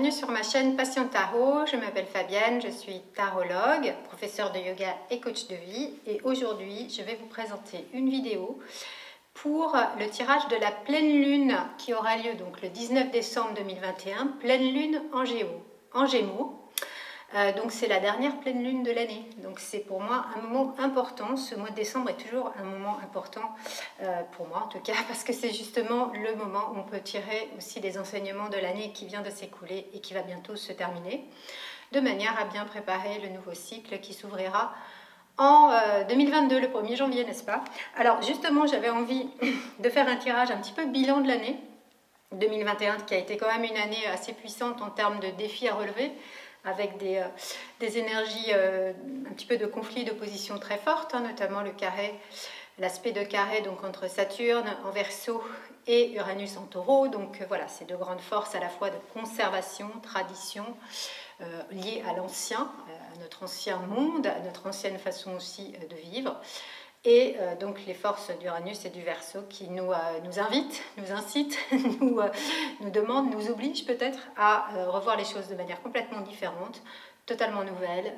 bienvenue sur ma chaîne Passion Tarot. Je m'appelle Fabienne, je suis tarologue, professeure de yoga et coach de vie. Et aujourd'hui, je vais vous présenter une vidéo pour le tirage de la pleine lune qui aura lieu donc le 19 décembre 2021, pleine lune en Gémeaux. Donc c'est la dernière pleine lune de l'année, donc c'est pour moi un moment important. Ce mois de décembre est toujours un moment important pour moi en tout cas, parce que c'est justement le moment où on peut tirer aussi les enseignements de l'année qui vient de s'écouler et qui va bientôt se terminer, de manière à bien préparer le nouveau cycle qui s'ouvrira en 2022, le 1er janvier, n'est-ce pas? Alors justement, j'avais envie de faire un tirage un petit peu bilan de l'année 2021, qui a été quand même une année assez puissante en termes de défis à relever, avec des énergies, un petit peu de conflits, d'opposition très fortes, hein, notamment le carré, l'aspect de carré donc entre Saturne en Verseau et Uranus en Taureau. Donc voilà, c'est de grandes forces à la fois de conservation, tradition, liées à l'ancien, à notre ancien monde, à notre ancienne façon aussi de vivre. Et donc les forces d'Uranus et du Verseau qui nous invitent, nous incitent, nous demandent, nous obligent peut-être à revoir les choses de manière complètement différente, totalement nouvelle,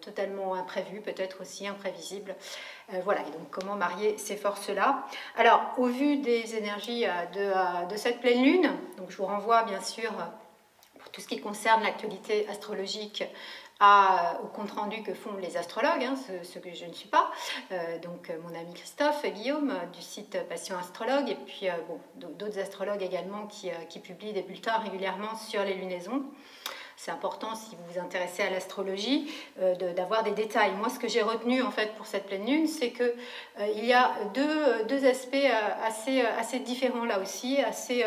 totalement imprévue, peut-être aussi imprévisible. Voilà, et donc comment marier ces forces-là? Alors, au vu des énergies de cette pleine lune, donc je vous renvoie bien sûr, pour tout ce qui concerne l'actualité astrologique, au compte rendu que font les astrologues, hein, ce que je ne suis pas, donc mon ami Christophe Guillaume du site Passion Astrologue, et puis bon, d'autres astrologues également qui publient des bulletins régulièrement sur les lunaisons. C'est important, si vous vous intéressez à l'astrologie, d'avoir des détails. Moi, ce que j'ai retenu en fait pour cette pleine lune, c'est que il y a deux aspects assez différents là aussi, assez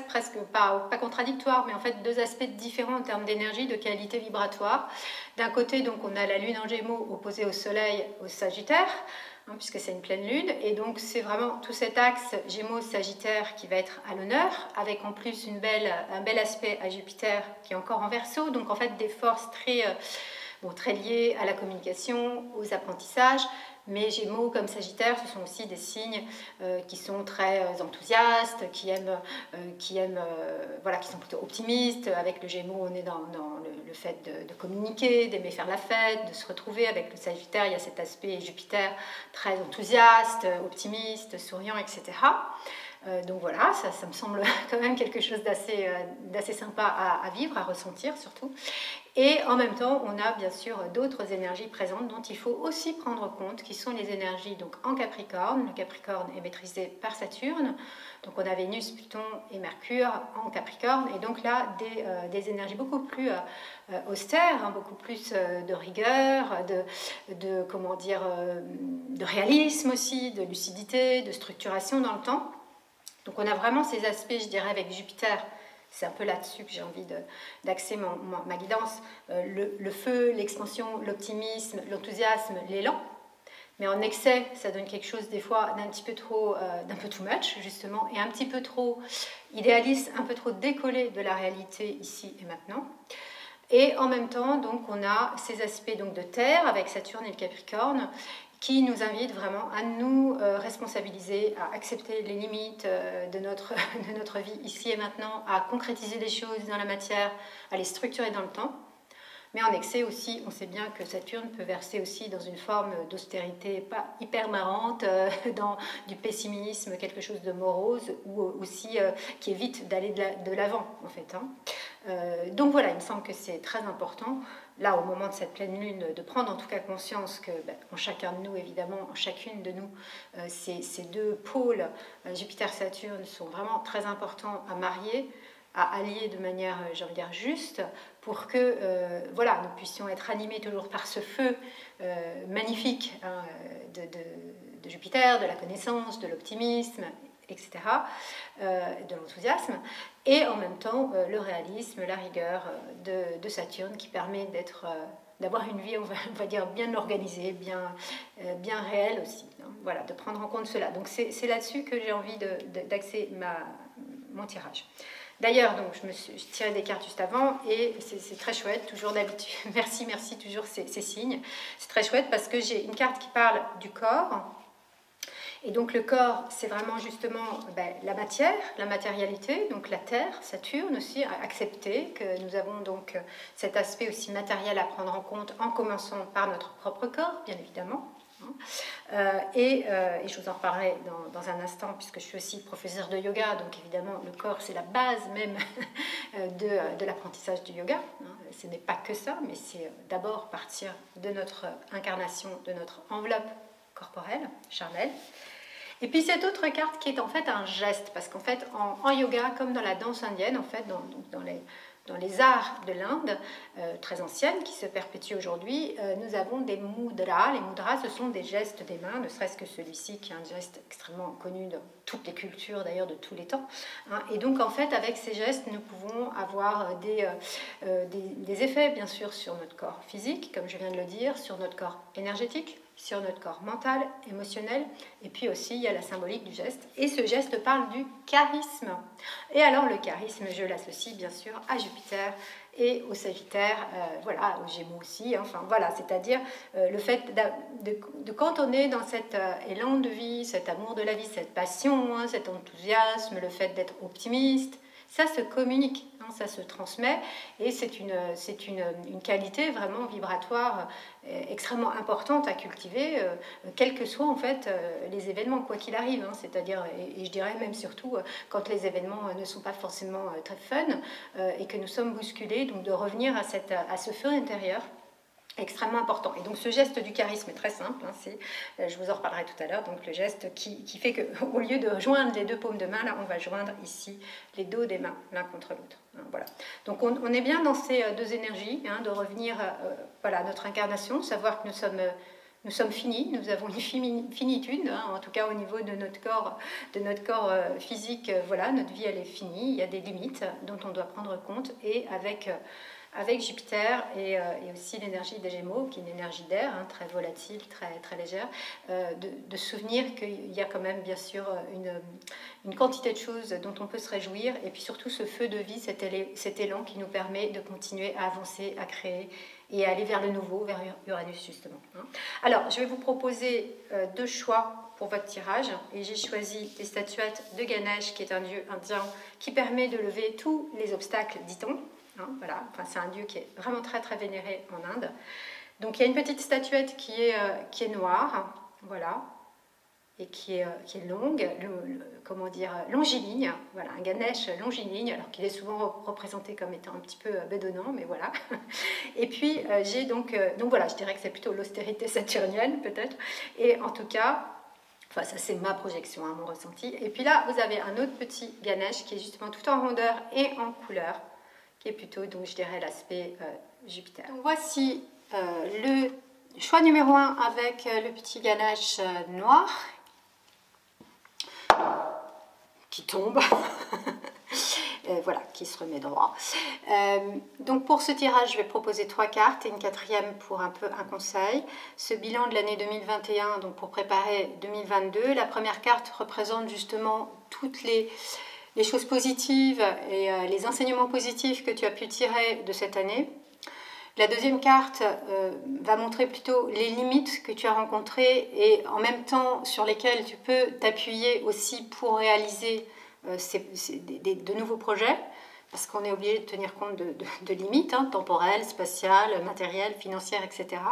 presque pas contradictoire, mais en fait deux aspects différents en termes d'énergie, de qualité vibratoire. D'un côté, donc, on a la lune en Gémeaux opposée au Soleil, au Sagittaire, hein, puisque c'est une pleine lune, et donc c'est vraiment tout cet axe Gémeaux-Sagittaire qui va être à l'honneur, avec en plus un bel aspect à Jupiter qui est encore en Verseau, donc en fait des forces très liées à la communication, aux apprentissages. Mais Gémeaux comme Sagittaire, ce sont aussi des signes qui sont très enthousiastes, qui sont plutôt optimistes. Avec le Gémeaux, on est dans le fait de communiquer, d'aimer faire la fête, de se retrouver. Avec le Sagittaire, il y a cet aspect Jupiter très enthousiaste, optimiste, souriant, etc. Donc voilà, ça me semble quand même quelque chose d'assez sympa à vivre, à ressentir surtout. Et en même temps, on a bien sûr d'autres énergies présentes dont il faut aussi prendre compte, qui sont les énergies donc en Capricorne. Le Capricorne est maîtrisé par Saturne, donc on a Vénus, Pluton et Mercure en Capricorne, et donc là des énergies beaucoup plus austères, hein, beaucoup plus de rigueur, de réalisme aussi, de lucidité, de structuration dans le temps. Donc on a vraiment ces aspects, je dirais, avec Jupiter. C'est un peu là-dessus que j'ai envie d'axer ma guidance. Le feu, l'expansion, l'optimisme, l'enthousiasme, l'élan. Mais en excès, ça donne quelque chose des fois d'un peu too much, justement, et un petit peu trop idéaliste, un peu trop décollé de la réalité ici et maintenant. Et en même temps, donc, on a ces aspects donc, de terre avec Saturne et le Capricorne, qui nous invite vraiment à nous responsabiliser, à accepter les limites de notre vie ici et maintenant, à concrétiser des choses dans la matière, à les structurer dans le temps. Mais en excès aussi, on sait bien que Saturne peut verser aussi dans une forme d'austérité pas hyper marrante, dans du pessimisme, quelque chose de morose, ou aussi qui évite d'aller de l'avant en fait. Hein. Donc voilà, il me semble que c'est très important, là au moment de cette pleine lune, de prendre en tout cas conscience que en chacun de nous, évidemment, en chacune de nous, ces deux pôles, Jupiter-Saturne, sont vraiment très importants à marier, à allier de manière, j'ai envie de dire, juste, pour que voilà, nous puissions être animés toujours par ce feu magnifique hein, de Jupiter, de la connaissance, de l'optimisme, etc., de l'enthousiasme, et en même temps le réalisme, la rigueur de Saturne qui permet d'avoir une vie, on va dire, bien organisée, bien réelle aussi. Hein, voilà, de prendre en compte cela. Donc c'est là-dessus que j'ai envie d'axer mon tirage. D'ailleurs, donc, je tirais des cartes juste avant et c'est très chouette, toujours d'habitude. Merci toujours ces signes. C'est très chouette parce que j'ai une carte qui parle du corps Et donc le corps, c'est vraiment justement la matière, la matérialité, donc la terre, Saturne aussi, à accepter que nous avons donc cet aspect aussi matériel à prendre en compte en commençant par notre propre corps, bien évidemment. Et je vous en reparlerai dans un instant, puisque je suis aussi professeure de yoga, donc évidemment le corps c'est la base même de l'apprentissage du yoga. Ce n'est pas que ça, mais c'est d'abord partir de notre incarnation, de notre enveloppe corporelle, charnelle. Et puis cette autre carte qui est en fait un geste, parce qu'en fait en yoga, comme dans la danse indienne, en fait dans les arts de l'Inde, très anciennes, qui se perpétuent aujourd'hui, nous avons des mudras. Les mudras, ce sont des gestes des mains, ne serait-ce que celui-ci, qui est un geste extrêmement connu dans toutes les cultures, d'ailleurs, de tous les temps. Et donc, en fait, avec ces gestes, nous pouvons avoir des effets, bien sûr, sur notre corps physique, comme je viens de le dire, sur notre corps énergétique, sur notre corps mental, émotionnel, et puis aussi il y a la symbolique du geste. Et ce geste parle du charisme. Et alors le charisme, je l'associe bien sûr à Jupiter et au Sagittaire, voilà, aux Gémeaux aussi. Enfin voilà, c'est-à-dire le fait de cantonner dans cet élan de vie, cet amour de la vie, cette passion, cet enthousiasme, le fait d'être optimiste. Ça se communique, ça se transmet, et c'est une qualité vraiment vibratoire extrêmement importante à cultiver, quels que soient en fait les événements, quoi qu'il arrive. C'est-à-dire, et je dirais même surtout quand les événements ne sont pas forcément très fun et que nous sommes bousculés, donc de revenir à ce feu intérieur. Extrêmement important. Et donc ce geste du charisme est très simple, je vous en reparlerai tout à l'heure, donc le geste qui fait qu'au lieu de joindre les deux paumes de main, là on va joindre ici les dos des mains, l'un contre l'autre. Voilà. Donc on est bien dans ces deux énergies, de revenir voilà, à notre incarnation, savoir que nous sommes finis, nous avons une finitude, en tout cas au niveau de notre corps physique, voilà, notre vie elle est finie, il y a des limites dont on doit prendre compte, et avec Jupiter et aussi l'énergie des Gémeaux, qui est une énergie d'air, très volatile, très légère, de souvenir qu'il y a quand même bien sûr une quantité de choses dont on peut se réjouir, et puis surtout ce feu de vie, cet élan qui nous permet de continuer à avancer, à créer et à aller vers le nouveau, vers Uranus justement. Alors, je vais vous proposer deux choix pour votre tirage, et j'ai choisi des statuettes de Ganesh, qui est un dieu indien qui permet de lever tous les obstacles, dit-on. Voilà, enfin, c'est un dieu qui est vraiment très vénéré en Inde. Donc il y a une petite statuette qui est noire, voilà, et qui est longue, comment dire, longiligne, voilà, un Ganesh longiligne, alors qu'il est souvent représenté comme étant un petit peu bedonnant, mais voilà. Et puis j'ai donc voilà, je dirais que c'est plutôt l'austérité saturnienne peut-être, et en tout cas, enfin ça c'est ma projection, mon ressenti. Et puis là vous avez un autre petit Ganesh qui est justement tout en rondeur et en couleur, qui est plutôt, donc je dirais, l'aspect Jupiter. Donc voici le choix numéro 1 avec le petit Ganesh noir qui tombe, voilà, qui se remet droit. Donc pour ce tirage, je vais proposer 3 cartes et une quatrième pour un conseil. Ce bilan de l'année 2021, donc pour préparer 2022, la première carte représente justement toutes les choses positives et les enseignements positifs que tu as pu tirer de cette année. La deuxième carte va montrer plutôt les limites que tu as rencontrées et en même temps sur lesquelles tu peux t'appuyer aussi pour réaliser de nouveaux projets, parce qu'on est obligé de tenir compte de limites temporelles, spatiales, matérielles, financières, etc.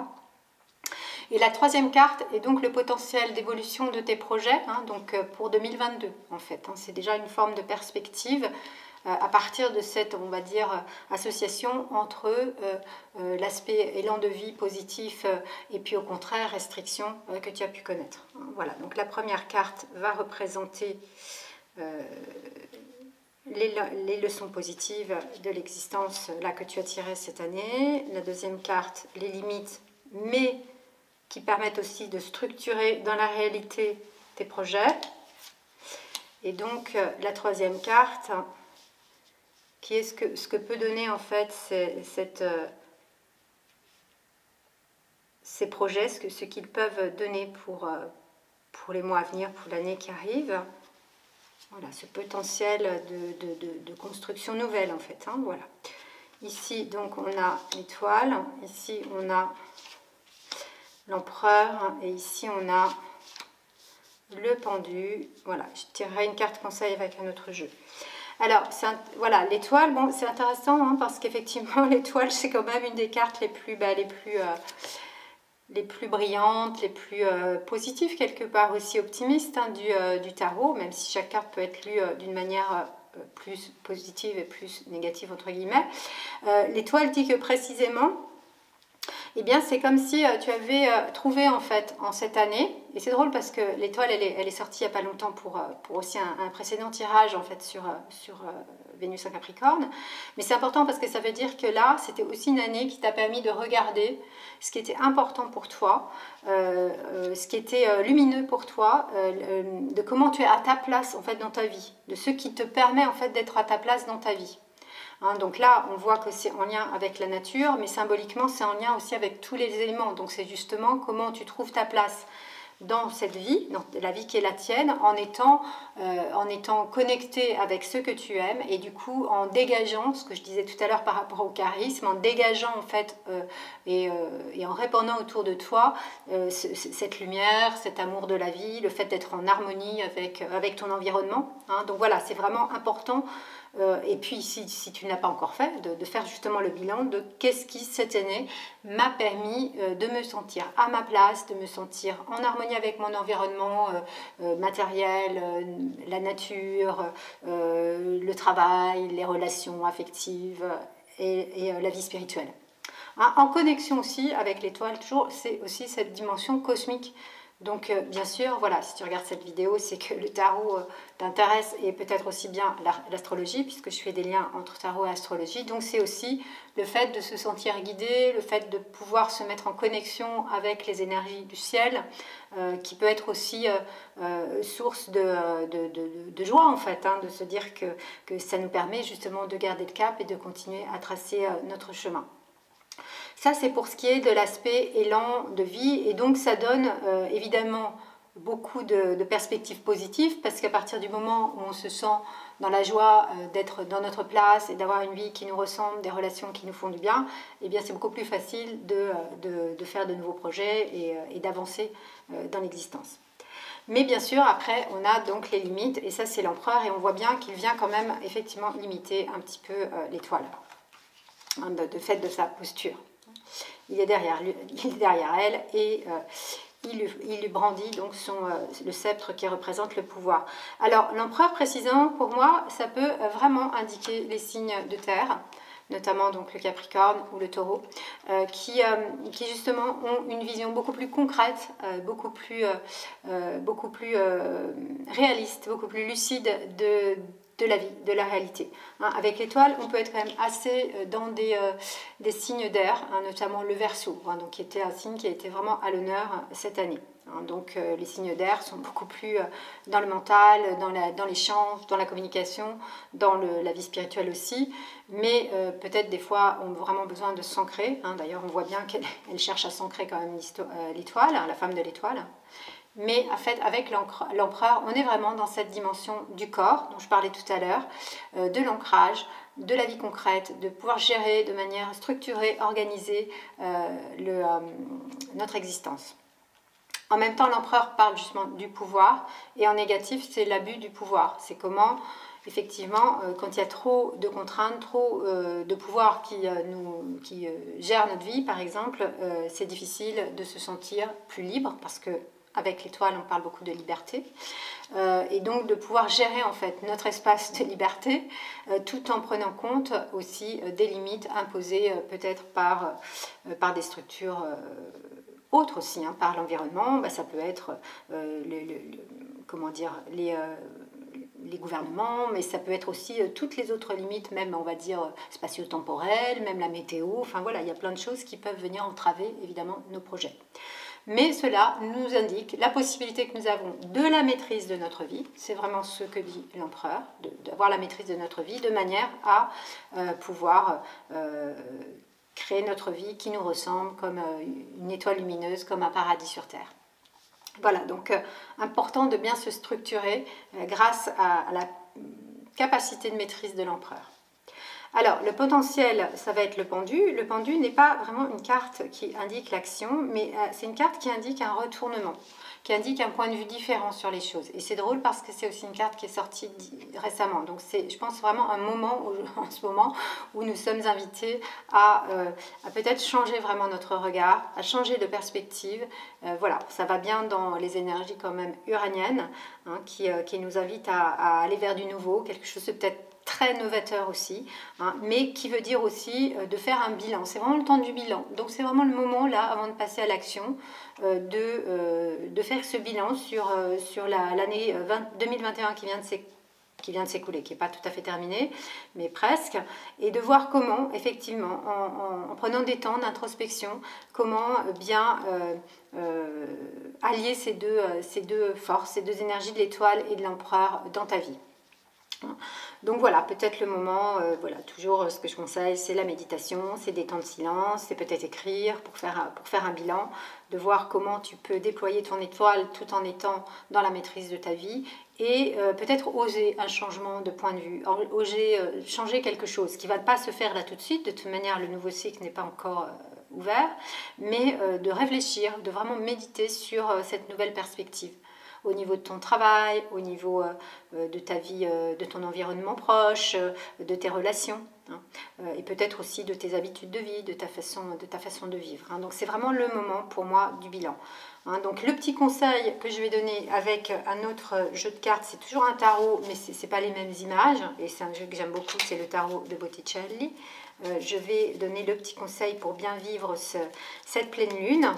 Et la troisième carte est donc le potentiel d'évolution de tes projets, donc pour 2022 en fait. C'est déjà une forme de perspective à partir de cette, on va dire, association entre l'aspect élan de vie positif et puis au contraire restriction que tu as pu connaître. Voilà, donc la première carte va représenter les leçons positives de l'existence là que tu as tirées cette année. La deuxième carte, les limites, mais qui permettent aussi de structurer dans la réalité tes projets. Et donc la troisième carte, qui est ce que peut donner en fait ces projets, ce qu'ils peuvent donner pour les mois à venir, pour l'année qui arrive. Voilà, ce potentiel de construction nouvelle en fait. Voilà. Ici donc on a l'étoile, ici on a l'empereur, et ici on a le pendu. Voilà, je tirerai une carte conseil avec un autre jeu. Alors, voilà, l'étoile, bon, c'est intéressant hein, parce qu'effectivement, l'étoile, c'est quand même une des cartes les plus brillantes, les plus positives, quelque part aussi optimistes hein, du tarot, même si chaque carte peut être lue d'une manière plus positive et plus négative, entre guillemets. L'étoile dit que précisément, eh bien, c'est comme si tu avais trouvé en fait en cette année, et c'est drôle parce que l'étoile elle est sortie il n'y a pas longtemps pour aussi un précédent tirage en fait sur Vénus en Capricorne, mais c'est important parce que ça veut dire que là c'était aussi une année qui t'a permis de regarder ce qui était important pour toi, ce qui était lumineux pour toi, de comment tu es à ta place en fait dans ta vie, de ce qui te permet en fait d'être à ta place dans ta vie. Hein, donc là, on voit que c'est en lien avec la nature, mais symboliquement, c'est en lien aussi avec tous les éléments. Donc c'est justement comment tu trouves ta place dans cette vie, dans la vie qui est la tienne, en étant connecté avec ce que tu aimes et du coup en dégageant, ce que je disais tout à l'heure par rapport au charisme, en dégageant en fait et en répandant autour de toi cette lumière, cet amour de la vie, le fait d'être en harmonie avec ton environnement. Hein. Donc voilà, c'est vraiment important. Et puis si tu ne l'as pas encore fait, de faire justement le bilan de qu'est-ce qui cette année m'a permis de me sentir à ma place, de me sentir en harmonie avec mon environnement matériel, la nature, le travail, les relations affectives et la vie spirituelle. Hein, en connexion aussi avec l'étoile, toujours, c'est aussi cette dimension cosmique. Donc bien sûr, voilà, si tu regardes cette vidéo, c'est que le tarot t'intéresse et peut-être aussi bien l'astrologie, puisque je fais des liens entre tarot et astrologie. Donc c'est aussi le fait de se sentir guidé, le fait de pouvoir se mettre en connexion avec les énergies du ciel, qui peut être aussi source de joie en fait, hein, de se dire que ça nous permet justement de garder le cap et de continuer à tracer notre chemin. Ça, c'est pour ce qui est de l'aspect élan de vie. Et donc, ça donne évidemment beaucoup de perspectives positives parce qu'à partir du moment où on se sent dans la joie d'être dans notre place et d'avoir une vie qui nous ressemble, des relations qui nous font du bien, eh bien, c'est beaucoup plus facile de faire de nouveaux projets et d'avancer dans l'existence. Mais bien sûr, après, on a donc les limites et ça, c'est l'empereur et on voit bien qu'il vient quand même effectivement limiter un petit peu l'étoile, hein, de fait de sa posture. Il est derrière elle et il lui brandit donc le sceptre qui représente le pouvoir. Alors l'empereur précisément pour moi ça peut vraiment indiquer les signes de terre, notamment donc le Capricorne ou le Taureau, qui justement ont une vision beaucoup plus concrète, beaucoup plus réaliste, beaucoup plus lucide de la vie, de la réalité. Hein, avec l'étoile, on peut être quand même assez dans des signes d'air, hein, notamment le Verseau, hein, donc qui était un signe qui a été vraiment à l'honneur cette année. Hein, donc les signes d'air sont beaucoup plus dans le mental, dans l'échange, dans la communication, dans la vie spirituelle aussi, mais peut-être des fois ont vraiment besoin de s'ancrer. Hein, d'ailleurs, on voit bien qu'elle cherche à s'ancrer quand même l'étoile, hein, la femme de l'étoile. Mais en fait, avec l'empereur, on est vraiment dans cette dimension du corps, dont je parlais tout à l'heure, de l'ancrage, de la vie concrète, de pouvoir gérer de manière structurée, organisée notre existence. En même temps, l'empereur parle justement du pouvoir, et en négatif, c'est l'abus du pouvoir. C'est comment, effectivement, quand il y a trop de contraintes, trop de pouvoir qui gère notre vie, par exemple, c'est difficile de se sentir plus libre, parce que avec l'étoile, on parle beaucoup de liberté, et donc de pouvoir gérer en fait notre espace de liberté, tout en prenant compte aussi des limites imposées peut-être par des structures autres aussi, hein, par l'environnement. Bah, ça peut être les gouvernements, mais ça peut être aussi toutes les autres limites, même on va dire spatio-temporelles, même la météo. Enfin voilà, il y a plein de choses qui peuvent venir entraver évidemment nos projets. Mais cela nous indique la possibilité que nous avons de la maîtrise de notre vie. C'est vraiment ce que dit l'empereur, d'avoir la maîtrise de notre vie de manière à pouvoir créer notre vie qui nous ressemble comme une étoile lumineuse, comme un paradis sur Terre. Voilà, donc important de bien se structurer grâce à la capacité de maîtrise de l'empereur. Alors, le potentiel, ça va être le pendu. Le pendu n'est pas vraiment une carte qui indique l'action, mais c'est une carte qui indique un retournement, qui indique un point de vue différent sur les choses. Et c'est drôle parce que c'est aussi une carte qui est sortie récemment. Donc, c'est, je pense, vraiment un moment, en ce moment, où nous sommes invités à peut-être changer vraiment notre regard, à changer de perspective. Voilà, ça va bien dans les énergies quand même uraniennes, hein, qui nous invitent à aller vers du nouveau, quelque chose de peut-être très novateur aussi, hein, mais qui veut dire aussi de faire un bilan. C'est vraiment le temps du bilan. Donc c'est vraiment le moment là, avant de passer à l'action, de faire ce bilan sur l'année 2021 qui vient de s'écouler, qui n'est pas tout à fait terminée, mais presque, et de voir comment, effectivement, en prenant des temps d'introspection, comment bien allier ces deux forces, ces deux énergies de l'étoile et de l'empereur dans ta vie. Donc voilà, peut-être le moment, voilà, toujours ce que je conseille, c'est la méditation, c'est des temps de silence, c'est peut-être écrire pour faire un bilan, de voir comment tu peux déployer ton étoile tout en étant dans la maîtrise de ta vie et peut-être oser un changement de point de vue, oser changer quelque chose qui ne va pas se faire là tout de suite, de toute manière le nouveau cycle n'est pas encore ouvert, mais de réfléchir, de vraiment méditer sur cette nouvelle perspective. Au niveau de ton travail, au niveau de ta vie, de ton environnement proche, de tes relations, hein, et peut-être aussi de tes habitudes de vie, de ta façon de vivre. Hein. Donc c'est vraiment le moment pour moi du bilan. Hein. Donc le petit conseil que je vais donner avec un autre jeu de cartes, c'est toujours un tarot, mais ce n'est pas les mêmes images, et c'est un jeu que j'aime beaucoup, c'est le tarot de Botticelli. Je vais donner le petit conseil pour bien vivre cette pleine lune,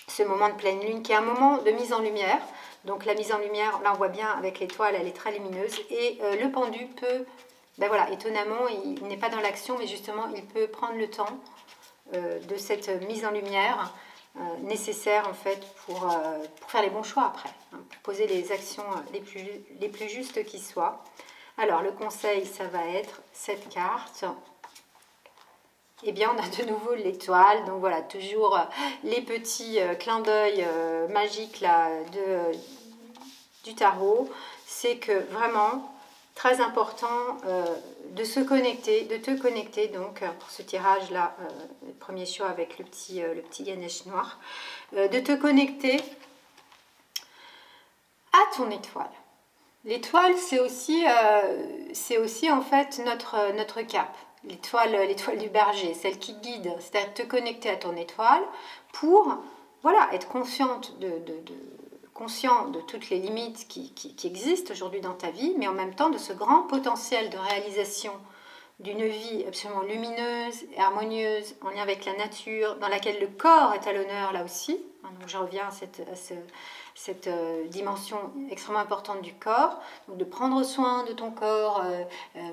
ce moment de pleine lune qui est un moment de mise en lumière. Donc la mise en lumière, là on voit bien avec l'étoile, elle est très lumineuse. Et le pendu peut, ben voilà, étonnamment, il n'est pas dans l'action, mais justement il peut prendre le temps de cette mise en lumière nécessaire en fait pour faire les bons choix après, hein, pour poser les actions les plus justes qui soient. Alors le conseil, ça va être cette carte. Eh bien, on a de nouveau l'étoile, donc voilà, toujours les petits clins d'œil magiques là, du tarot. C'est que vraiment, très important de se connecter, de te connecter, donc pour ce tirage-là, le premier choix avec le petit Ganesh noir, de te connecter à ton étoile. L'étoile, c'est aussi en fait notre cap. L'étoile du berger, celle qui guide, c'est-à-dire te connecter à ton étoile pour voilà, être conscient de toutes les limites qui existent aujourd'hui dans ta vie, mais en même temps de ce grand potentiel de réalisation d'une vie absolument lumineuse et harmonieuse, en lien avec la nature, dans laquelle le corps est à l'honneur là aussi. Donc je reviens à cette dimension extrêmement importante du corps, donc de prendre soin de ton corps,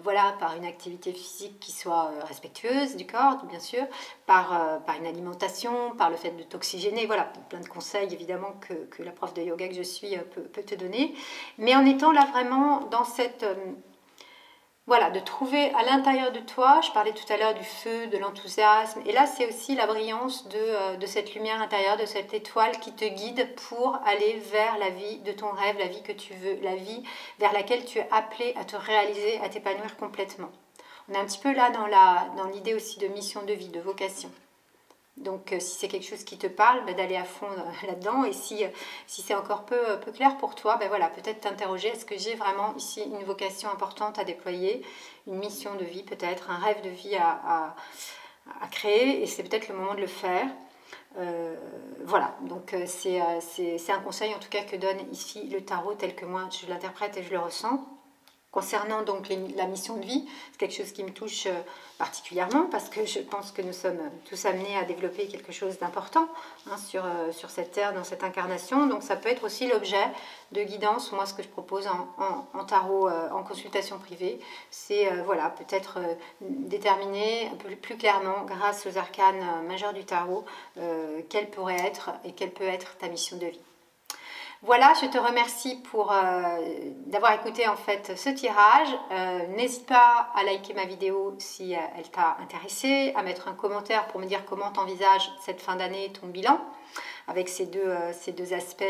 voilà, par une activité physique qui soit respectueuse du corps, bien sûr, par une alimentation, par le fait de t'oxygéner, voilà, plein de conseils évidemment que la prof de yoga que je suis peut te donner, mais en étant là vraiment dans cette... voilà, de trouver à l'intérieur de toi, je parlais tout à l'heure du feu, de l'enthousiasme, et là c'est aussi la brillance de cette lumière intérieure, de cette étoile qui te guide pour aller vers la vie de ton rêve, la vie que tu veux, la vie vers laquelle tu es appelé à te réaliser, à t'épanouir complètement. On est un petit peu là dans l'idée aussi de mission de vie, de vocation. Donc si c'est quelque chose qui te parle, ben, d'aller à fond là-dedans, et si c'est encore peu clair pour toi, ben, voilà, peut-être t'interroger, est-ce que j'ai vraiment ici une vocation importante à déployer, une mission de vie peut-être, un rêve de vie à créer, et c'est peut-être le moment de le faire. Voilà, donc c'est un conseil en tout cas que donne ici le tarot tel que moi je l'interprète et je le ressens. Concernant donc la mission de vie, c'est quelque chose qui me touche particulièrement parce que je pense que nous sommes tous amenés à développer quelque chose d'important, hein, sur cette terre, dans cette incarnation. Donc ça peut être aussi l'objet de guidance. Moi, ce que je propose en tarot, en consultation privée, c'est voilà, peut-être déterminer un peu plus clairement, grâce aux arcanes majeurs du tarot, quelle pourrait être et quelle peut être ta mission de vie. Voilà, je te remercie d'avoir écouté en fait ce tirage. N'hésite pas à liker ma vidéo si elle t'a intéressé, à mettre un commentaire pour me dire comment t'envisages cette fin d'année, ton bilan, avec ces deux aspects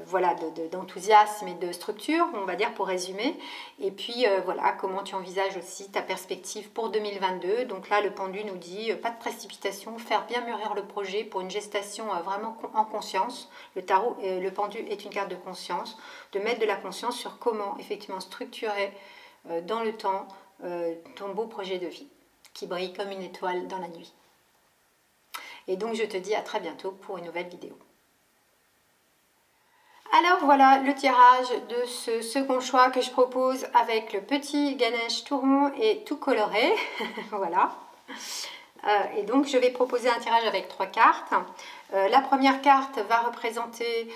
voilà, d'enthousiasme et de structure, on va dire, pour résumer. Et puis voilà, comment tu envisages aussi ta perspective pour 2022. Donc là, le pendu nous dit pas de précipitation, faire bien mûrir le projet pour une gestation vraiment en conscience. Le tarot, le pendu est une carte de conscience, de mettre de la conscience sur comment effectivement structurer dans le temps ton beau projet de vie qui brille comme une étoile dans la nuit. Et donc je te dis à très bientôt pour une nouvelle vidéo. Alors voilà le tirage de ce second choix que je propose avec le petit Ganesh tout rond et tout coloré. Voilà. Et donc je vais proposer un tirage avec 3 cartes. La première carte va représenter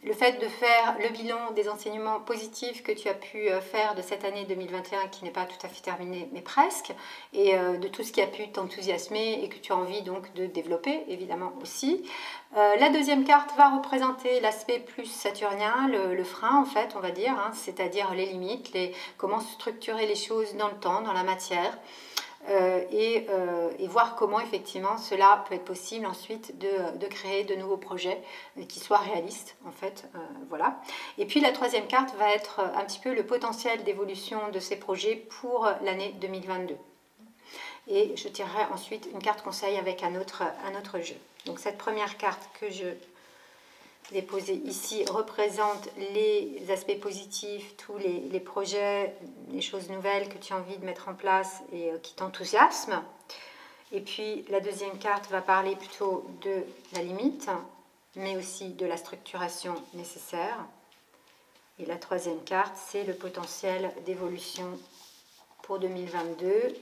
le fait de faire le bilan des enseignements positifs que tu as pu faire de cette année 2021 qui n'est pas tout à fait terminée mais presque, et de tout ce qui a pu t'enthousiasmer et que tu as envie donc de développer évidemment aussi. La deuxième carte va représenter l'aspect plus saturnien, le frein en fait on va dire, hein, c'est-à-dire les limites, comment structurer les choses dans le temps, dans la matière. Et voir comment effectivement cela peut être possible ensuite de créer de nouveaux projets qui soient réalistes en fait, voilà. Et puis la troisième carte va être un petit peu le potentiel d'évolution de ces projets pour l'année 2022. Et je tirerai ensuite une carte conseil avec un autre jeu. Donc cette première carte que je déposé ici représente les aspects positifs, tous les projets, les choses nouvelles que tu as envie de mettre en place et qui t'enthousiasment. Et puis la deuxième carte va parler plutôt de la limite, mais aussi de la structuration nécessaire. Et la troisième carte, c'est le potentiel d'évolution pour 2022.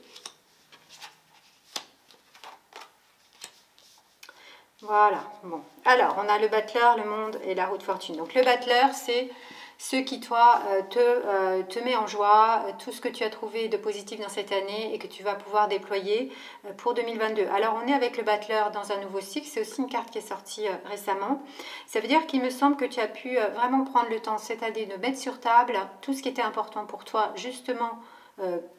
Voilà, bon. Alors, on a le battleur, le monde et la roue de fortune. Donc, le battleur, c'est ce qui, toi, te met en joie, tout ce que tu as trouvé de positif dans cette année et que tu vas pouvoir déployer pour 2022. Alors, on est avec le battleur dans un nouveau cycle. C'est aussi une carte qui est sortie récemment. Ça veut dire qu'il me semble que tu as pu vraiment prendre le temps cette année de mettre sur table tout ce qui était important pour toi, justement,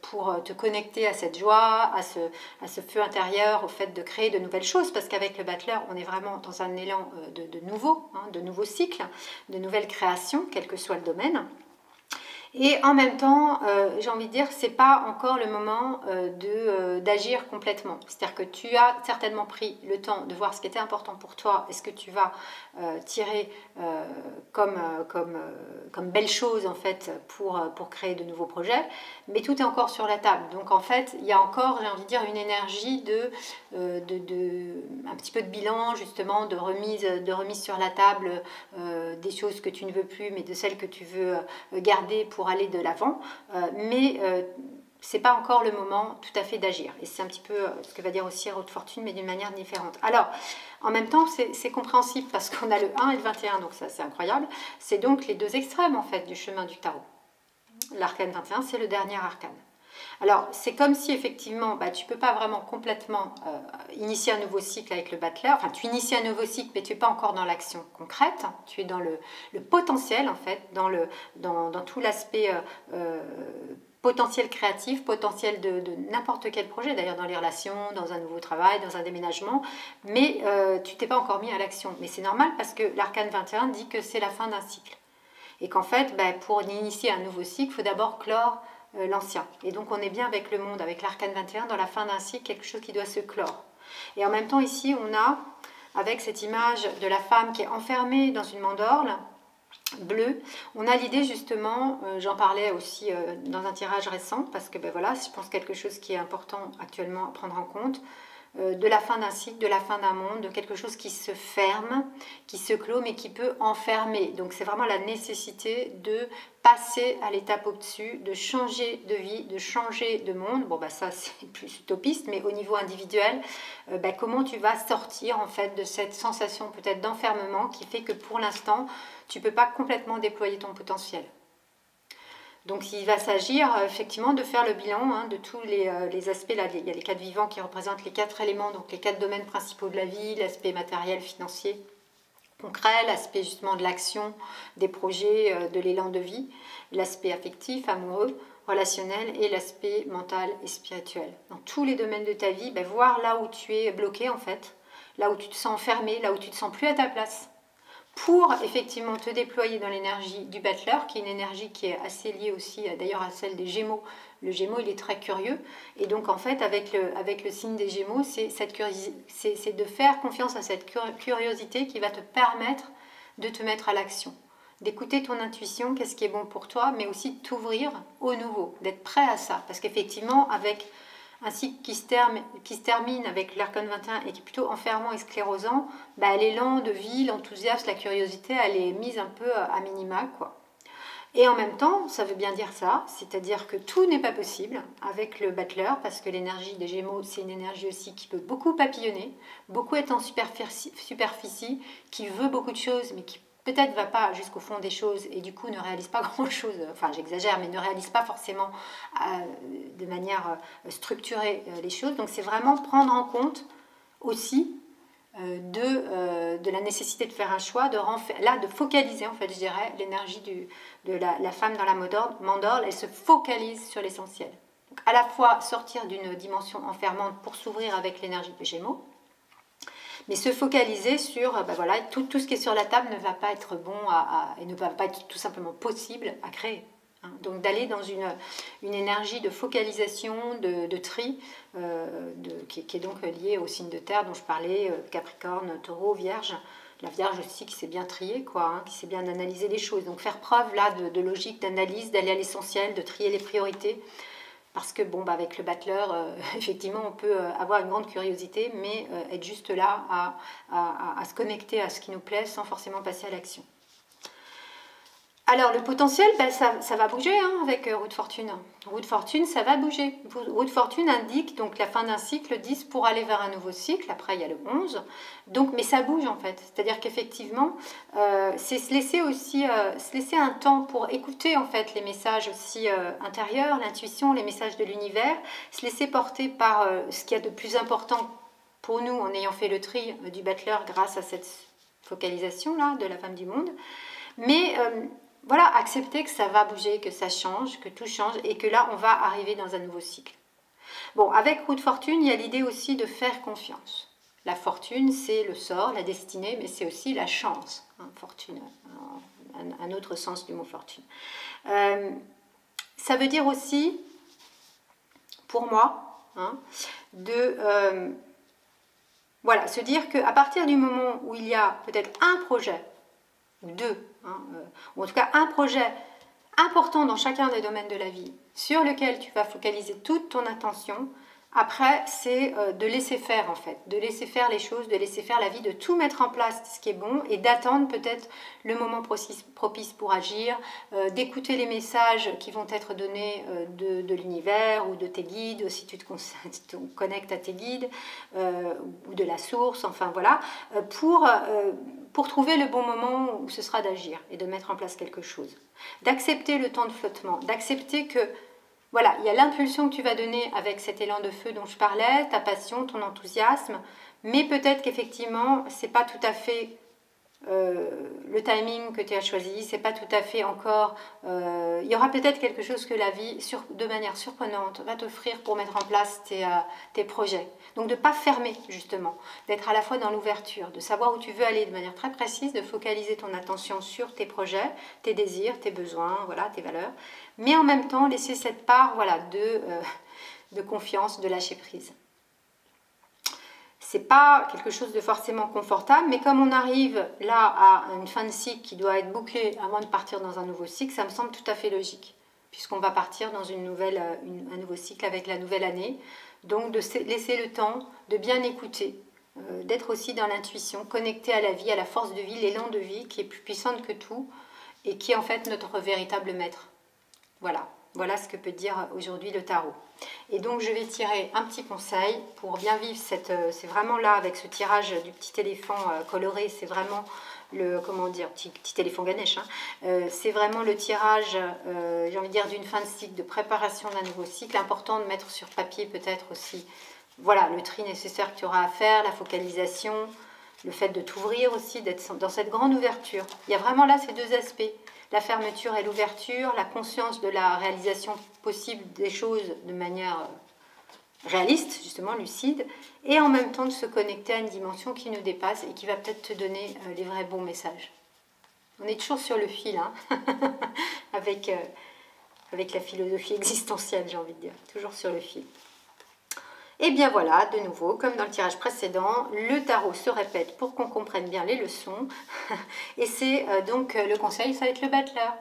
pour te connecter à cette joie, à ce feu intérieur, au fait de créer de nouvelles choses, parce qu'avec le battleur, on est vraiment dans un élan de nouveau, hein, de nouveaux cycles, de nouvelles créations, quel que soit le domaine. Et en même temps, j'ai envie de dire, c'est pas encore le moment d'agir complètement. C'est-à-dire que tu as certainement pris le temps de voir ce qui était important pour toi et ce que tu vas tirer comme belle chose en fait pour créer de nouveaux projets. Mais tout est encore sur la table. Donc en fait, il y a encore, j'ai envie de dire, une énergie un petit peu de bilan justement, de remise sur la table des choses que tu ne veux plus, mais de celles que tu veux garder pour aller de l'avant, mais c'est pas encore le moment tout à fait d'agir. Et c'est un petit peu ce que va dire aussi Roue de Fortune, mais d'une manière différente. Alors, en même temps, c'est compréhensible parce qu'on a le 1 et le 21, donc ça c'est incroyable. C'est donc les deux extrêmes en fait du chemin du tarot. L'arcane 21, c'est le dernier arcane. Alors, c'est comme si effectivement, tu ne peux pas vraiment complètement initier un nouveau cycle avec le battleur. Enfin, tu inities un nouveau cycle, mais tu n'es pas encore dans l'action concrète. Tu es dans le potentiel, en fait, dans tout l'aspect potentiel créatif, potentiel de n'importe quel projet, d'ailleurs dans les relations, dans un nouveau travail, dans un déménagement. Mais tu t'es pas encore mis à l'action. Mais c'est normal parce que l'arcane 21 dit que c'est la fin d'un cycle. Et qu'en fait, pour initier un nouveau cycle, il faut d'abord clore l'ancien. Et donc on est bien avec le monde, avec l'arcane 21, dans la fin d'un cycle, quelque chose qui doit se clore. Et en même temps ici, on a, avec cette image de la femme qui est enfermée dans une mandorle bleue, on a l'idée justement, j'en parlais aussi dans un tirage récent, parce que voilà, je pense quelque chose qui est important actuellement à prendre en compte, de la fin d'un cycle, de la fin d'un monde, de quelque chose qui se ferme, qui se clôt, mais qui peut enfermer. Donc c'est vraiment la nécessité de passer à l'étape au-dessus, de changer de vie, de changer de monde. Bon, ça c'est plus utopiste, mais au niveau individuel, comment tu vas sortir en fait de cette sensation peut-être d'enfermement qui fait que pour l'instant, tu ne peux pas complètement déployer ton potentiel. Donc il va s'agir effectivement de faire le bilan de tous les aspects. Là, il y a les 4 vivants qui représentent les 4 éléments, donc les 4 domaines principaux de la vie, l'aspect matériel, financier, concret, l'aspect justement de l'action, des projets, de l'élan de vie, l'aspect affectif, amoureux, relationnel et l'aspect mental et spirituel. Dans tous les domaines de ta vie, voir là où tu es bloqué en fait, là où tu te sens enfermé, là où tu te sens plus à ta place, pour effectivement te déployer dans l'énergie du Battleur, qui est une énergie qui est assez liée aussi d'ailleurs à celle des Gémeaux. Le Gémeaux, il est très curieux, et donc en fait avec le signe des Gémeaux, c'est de faire confiance à cette curiosité qui va te permettre de te mettre à l'action, d'écouter ton intuition, qu'est-ce qui est bon pour toi, mais aussi de t'ouvrir au nouveau, d'être prêt à ça, parce qu'effectivement avec un cycle qui se termine avec l'Arcane 21 et qui est plutôt enfermant et sclérosant, bah, l'élan de vie, l'enthousiasme, la curiosité, elle est mise un peu à minima, quoi. Et en même temps, ça veut bien dire ça, c'est-à-dire que tout n'est pas possible avec le Battleur, parce que l'énergie des Gémeaux, c'est une énergie aussi qui peut beaucoup papillonner, beaucoup être en superficie, qui veut beaucoup de choses, mais qui peut-être ne va pas jusqu'au fond des choses et du coup ne réalise pas grand-chose, enfin j'exagère, mais ne réalise pas forcément de manière structurée les choses. Donc c'est vraiment prendre en compte aussi de la nécessité de faire un choix, de focaliser en fait, je dirais, l'énergie de la femme dans la mandorle, elle se focalise sur l'essentiel. Donc à la fois sortir d'une dimension enfermante pour s'ouvrir avec l'énergie des Gémeaux, mais se focaliser sur voilà, tout ce qui est sur la table ne va pas être bon et ne va pas être tout simplement possible à créer. Donc d'aller dans une énergie de focalisation, de tri, qui est donc liée au signe de terre dont je parlais, Capricorne, Taureau, Vierge. La Vierge aussi qui sait bien trier, qui sait bien analyser les choses. Donc faire preuve là de logique, d'analyse, d'aller à l'essentiel, de trier les priorités. Parce que bon, avec le Battleur, effectivement, on peut avoir une grande curiosité, mais être juste là à se connecter à ce qui nous plaît sans forcément passer à l'action. Alors le potentiel, ça va bouger avec Roue de Fortune. Roue de Fortune, ça va bouger. Roue de Fortune indique donc la fin d'un cycle, 10 pour aller vers un nouveau cycle. Après, il y a le 11. Donc, mais ça bouge en fait. C'est-à-dire qu'effectivement, c'est se laisser aussi se laisser un temps pour écouter en fait les messages aussi intérieurs, l'intuition, les messages de l'univers, se laisser porter par ce qu'il y a de plus important pour nous en ayant fait le tri du Battleur grâce à cette focalisation-là de la femme du monde. Mais voilà, accepter que ça va bouger, que ça change, que tout change et que là, on va arriver dans un nouveau cycle. Bon, avec Roue de Fortune, il y a l'idée aussi de faire confiance. La fortune, c'est le sort, la destinée, mais c'est aussi la chance. Fortune, un autre sens du mot fortune. Ça veut dire aussi, pour moi, voilà, se dire qu'à partir du moment où il y a peut-être un projet, ou deux, ou en tout cas un projet important dans chacun des domaines de la vie sur lequel tu vas focaliser toute ton attention, après c'est de laisser faire en fait, de laisser faire les choses, de laisser faire la vie, de tout mettre en place ce qui est bon et d'attendre peut-être le moment propice pour agir, d'écouter les messages qui vont être donnés de l'univers ou de tes guides, si tu te connectes à tes guides ou de la source, enfin voilà, pour trouver le bon moment où ce sera d'agir et de mettre en place quelque chose. D'accepter le temps de flottement, d'accepter que, voilà, il y a l'impulsion que tu vas donner avec cet élan de feu dont je parlais, ta passion, ton enthousiasme, mais peut-être qu'effectivement, c'est pas tout à fait le timing que tu as choisi, c'est pas tout à fait encore... il y aura peut-être quelque chose que la vie, de manière surprenante, va t'offrir pour mettre en place tes projets. Donc de ne pas fermer, justement, d'être à la fois dans l'ouverture, de savoir où tu veux aller de manière très précise, de focaliser ton attention sur tes projets, tes désirs, tes besoins, voilà, tes valeurs, mais en même temps laisser cette part voilà, de confiance, de lâcher prise. C'est pas quelque chose de forcément confortable, mais comme on arrive là à une fin de cycle qui doit être bouclée avant de partir dans un nouveau cycle, ça me semble tout à fait logique, puisqu'on va partir dans un nouveau cycle avec la nouvelle année. Donc de laisser le temps de bien écouter, d'être aussi dans l'intuition, connecté à la vie, à la force de vie, l'élan de vie qui est plus puissante que tout et qui est en fait notre véritable maître. Voilà. Voilà ce que peut dire aujourd'hui le tarot. Et donc je vais tirer un petit conseil pour bien vivre c'est vraiment là avec ce tirage du petit éléphant coloré, c'est vraiment le, comment dire, petit éléphant Ganesh, c'est vraiment le tirage, j'ai envie de dire, d'une fin de cycle, de préparation d'un nouveau cycle, important de mettre sur papier peut-être aussi, voilà, le tri nécessaire que tu auras à faire, la focalisation, le fait de t'ouvrir aussi, d'être dans cette grande ouverture. Il y a vraiment là ces deux aspects. La fermeture et l'ouverture, la conscience de la réalisation possible des choses de manière réaliste, justement lucide, et en même temps de se connecter à une dimension qui nous dépasse et qui va peut-être te donner les vrais bons messages. On est toujours sur le fil, hein avec la philosophie existentielle, j'ai envie de dire, toujours sur le fil. Et bien voilà, de nouveau, comme dans le tirage précédent, le tarot se répète pour qu'on comprenne bien les leçons. Et c'est donc le conseil, ça va être le battleur.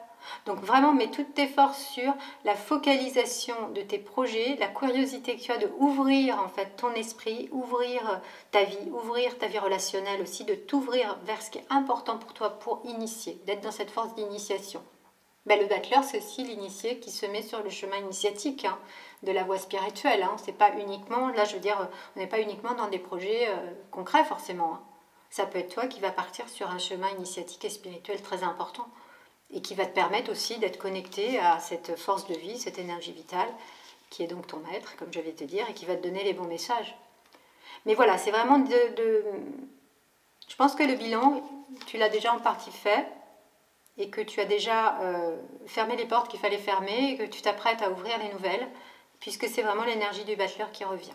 Donc vraiment, mets toutes tes forces sur la focalisation de tes projets, la curiosité que tu as de ouvrir en fait ton esprit, ouvrir ta vie relationnelle aussi, de t'ouvrir vers ce qui est important pour toi pour initier, d'être dans cette force d'initiation. Ben, le battleur, c'est aussi l'initié qui se met sur le chemin initiatique hein, de la voie spirituelle. Hein. C'est pas uniquement, là je veux dire, on n'est pas uniquement dans des projets concrets forcément. Hein. Ça peut être toi qui vas partir sur un chemin initiatique et spirituel très important et qui va te permettre aussi d'être connecté à cette force de vie, cette énergie vitale qui est donc ton maître, comme je vais te dire, et qui va te donner les bons messages. Mais voilà, c'est vraiment Je pense que le bilan, tu l'as déjà en partie fait, et que tu as déjà fermé les portes qu'il fallait fermer, et que tu t'apprêtes à ouvrir les nouvelles, puisque c'est vraiment l'énergie du battleur qui revient.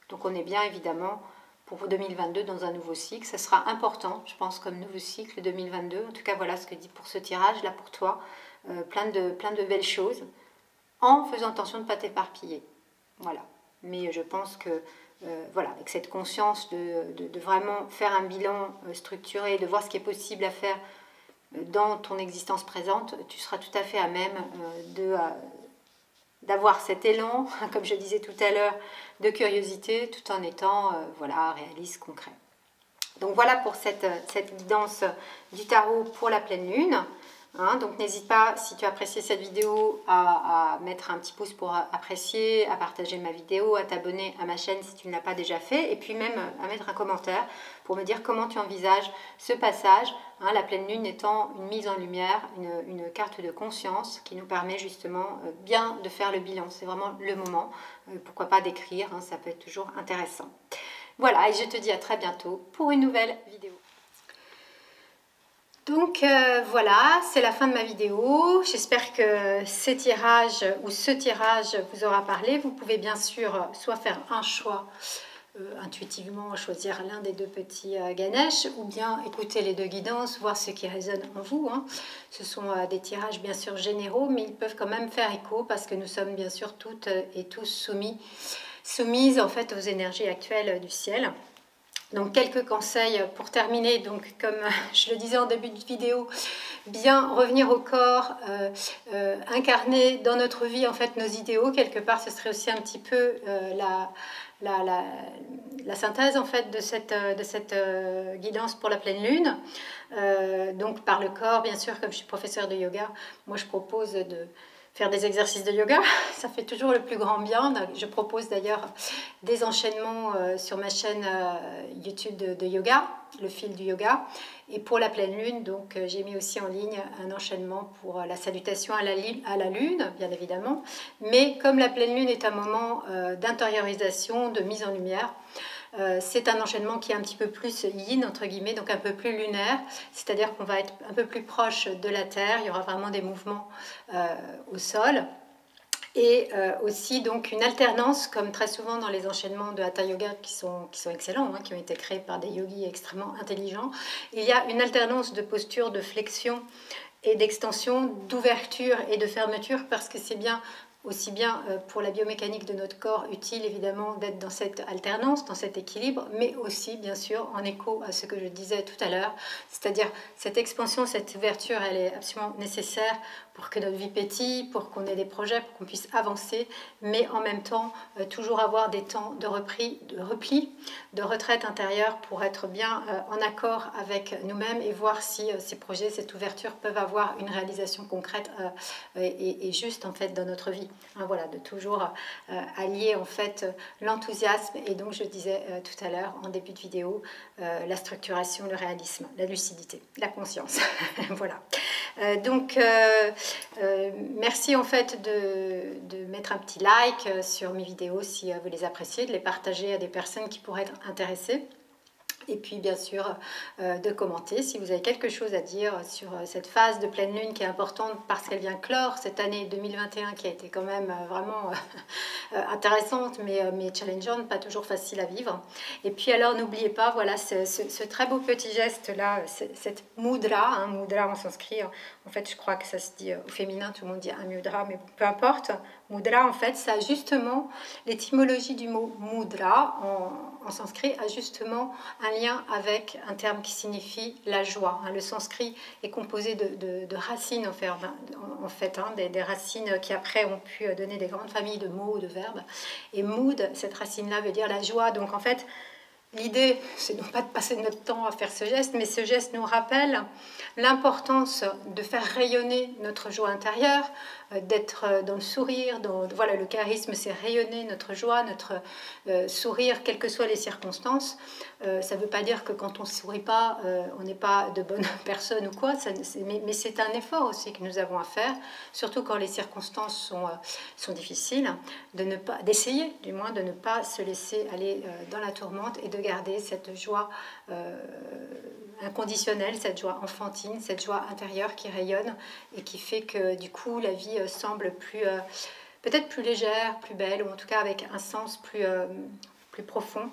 Donc on est bien évidemment pour 2022 dans un nouveau cycle. Ça sera important, je pense, comme nouveau cycle 2022. En tout cas, voilà ce que dit pour ce tirage, là pour toi. Plein de belles choses, en faisant attention de ne pas t'éparpiller. Voilà. Mais je pense que, voilà, avec cette conscience de vraiment faire un bilan structuré, de voir ce qui est possible à faire dans ton existence présente, tu seras tout à fait à même d'avoir cet élan, comme je disais tout à l'heure, de curiosité, tout en étant voilà, réaliste, concret. Donc voilà pour cette guidance du tarot pour la pleine lune. Hein, donc n'hésite pas, si tu as apprécié cette vidéo, à mettre un petit pouce pour apprécier, à partager ma vidéo, à t'abonner à ma chaîne si tu ne l'as pas déjà fait, et puis même à mettre un commentaire pour me dire comment tu envisages ce passage, hein, la pleine lune étant une mise en lumière, une carte de conscience qui nous permet justement bien de faire le bilan. C'est vraiment le moment, pourquoi pas d'écrire, hein, ça peut être toujours intéressant. Voilà, et je te dis à très bientôt pour une nouvelle vidéo. Donc voilà, c'est la fin de ma vidéo. J'espère que ces tirages ou ce tirage vous aura parlé. Vous pouvez bien sûr soit faire un choix intuitivement, choisir l'un des deux petits Ganesh, ou bien écouter les deux guidances, voir ce qui résonne en vous. Hein. Ce sont des tirages bien sûr généraux, mais ils peuvent quand même faire écho parce que nous sommes bien sûr toutes et tous soumises en fait aux énergies actuelles du ciel. Donc quelques conseils pour terminer, donc comme je le disais en début de vidéo, bien revenir au corps, incarner dans notre vie en fait nos idéaux, quelque part ce serait aussi un petit peu la synthèse en fait de cette guidance pour la pleine lune. Donc par le corps, bien sûr, comme je suis professeure de yoga, moi je propose de faire des exercices de yoga, ça fait toujours le plus grand bien. Je propose d'ailleurs des enchaînements sur ma chaîne YouTube de yoga, le fil du yoga. Et pour la pleine lune, donc j'ai mis aussi en ligne un enchaînement pour la salutation à la lune, bien évidemment. Mais comme la pleine lune est un moment d'intériorisation, de mise en lumière, c'est un enchaînement qui est un petit peu plus yin, entre guillemets, donc un peu plus lunaire, c'est-à-dire qu'on va être un peu plus proche de la Terre, il y aura vraiment des mouvements au sol. Et aussi donc une alternance, comme très souvent dans les enchaînements de Hatha Yoga qui sont excellents, hein, qui ont été créés par des yogis extrêmement intelligents. Il y a une alternance de postures de flexion et d'extension, d'ouverture et de fermeture, parce que c'est bien aussi bien pour la biomécanique de notre corps utile évidemment d'être dans cette alternance, dans cet équilibre, mais aussi bien sûr en écho à ce que je disais tout à l'heure, c'est-à-dire cette expansion, cette ouverture, elle est absolument nécessaire pour que notre vie pétille, pour qu'on ait des projets, pour qu'on puisse avancer, mais en même temps toujours avoir des temps de repli, de retraite intérieure pour être bien en accord avec nous-mêmes et voir si ces projets, cette ouverture peuvent avoir une réalisation concrète et juste en fait dans notre vie. Hein, voilà, de toujours allier en fait l'enthousiasme et donc je disais tout à l'heure en début de vidéo la structuration, le réalisme, la lucidité, la conscience. Voilà. Donc merci en fait de mettre un petit like sur mes vidéos si vous les appréciez, de les partager à des personnes qui pourraient être intéressées. Et puis bien sûr de commenter si vous avez quelque chose à dire sur cette phase de pleine lune qui est importante parce qu'elle vient clore cette année 2021 qui a été quand même vraiment intéressante mais challengeante, pas toujours facile à vivre. Et puis alors n'oubliez pas, voilà ce très beau petit geste là, cette mudra, hein, mudra en sanskrit, en fait je crois que ça se dit au féminin, tout le monde dit un mudra, mais peu importe. Mudra en fait ça a justement l'étymologie du mot mudra en sanskrit a justement un lien avec un terme qui signifie la joie. Le sanskrit est composé de racines en fait des racines qui après ont pu donner des grandes familles de mots ou de verbes. Et mood, cette racine-là veut dire la joie. Donc en fait, l'idée, c'est non pas de passer notre temps à faire ce geste, mais ce geste nous rappelle l'importance de faire rayonner notre joie intérieure, d'être dans le sourire. Voilà, le charisme, c'est rayonner notre joie, notre sourire, quelles que soient les circonstances. Ça ne veut pas dire que quand on ne sourit pas, on n'est pas de bonne personne ou quoi, mais c'est un effort aussi que nous avons à faire, surtout quand les circonstances sont difficiles, d'essayer du moins de ne pas se laisser aller dans la tourmente et de garder cette joie inconditionnelle, cette joie enfantine, cette joie intérieure qui rayonne et qui fait que du coup la vie semble peut-être plus légère, plus belle, ou en tout cas avec un sens plus profond.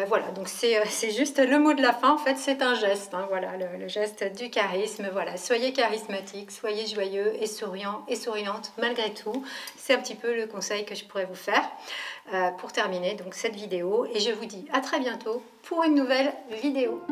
Voilà, donc c'est juste le mot de la fin, en fait c'est un geste, hein, voilà, le geste du charisme. Voilà, soyez charismatique, soyez joyeux et souriant et souriante malgré tout. C'est un petit peu le conseil que je pourrais vous faire pour terminer donc cette vidéo, et je vous dis à très bientôt pour une nouvelle vidéo.